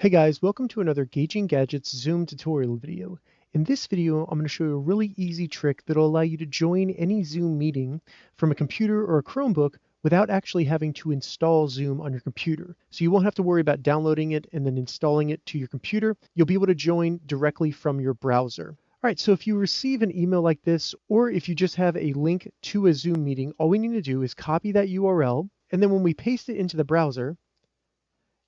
Hey guys, welcome to another Gauging Gadgets Zoom tutorial video. In this video, I'm going to show you a really easy trick that'll allow you to join any Zoom meeting from a computer or a Chromebook without actually having to install Zoom on your computer. So you won't have to worry about downloading it and then installing it to your computer. You'll be able to join directly from your browser. All right, so if you receive an email like this, or if you just have a link to a Zoom meeting, all we need to do is copy that URL, and then when we paste it into the browser,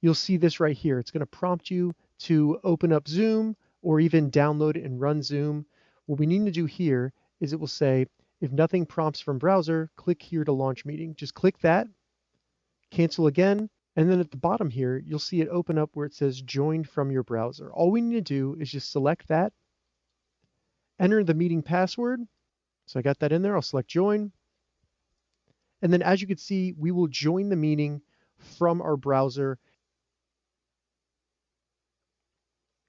you'll see this right here. It's going to prompt you to open up Zoom or even download and run Zoom. What we need to do here is it will say, if nothing prompts from browser, click here to launch meeting. Just click that, cancel again, and then at the bottom here, you'll see it open up where it says join from your browser. All we need to do is just select that, enter the meeting password. So I got that in there. I'll select join. And then as you can see, we will join the meeting from our browser.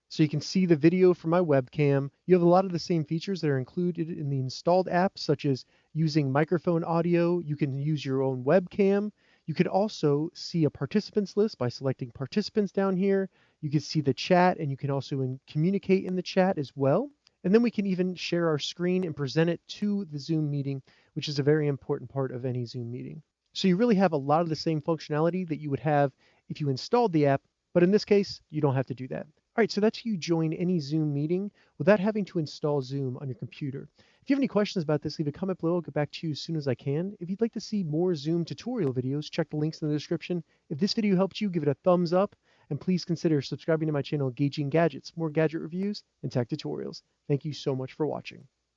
So you can see the video from my webcam. You have a lot of the same features that are included in the installed app, such as using microphone audio. You can use your own webcam. You could also see a participants list by selecting participants down here. You can see the chat, and you can also communicate in the chat as well. And then we can even share our screen and present it to the Zoom meeting, which is a very important part of any Zoom meeting. So you really have a lot of the same functionality that you would have if you installed the app, but in this case, you don't have to do that. All right, so that's how you join any Zoom meeting without having to install Zoom on your computer. If you have any questions about this, leave a comment below. I'll get back to you as soon as I can. If you'd like to see more Zoom tutorial videos, check the links in the description. If this video helped you, give it a thumbs up, and please consider subscribing to my channel, Gauging Gadgets, more gadget reviews and tech tutorials. Thank you so much for watching.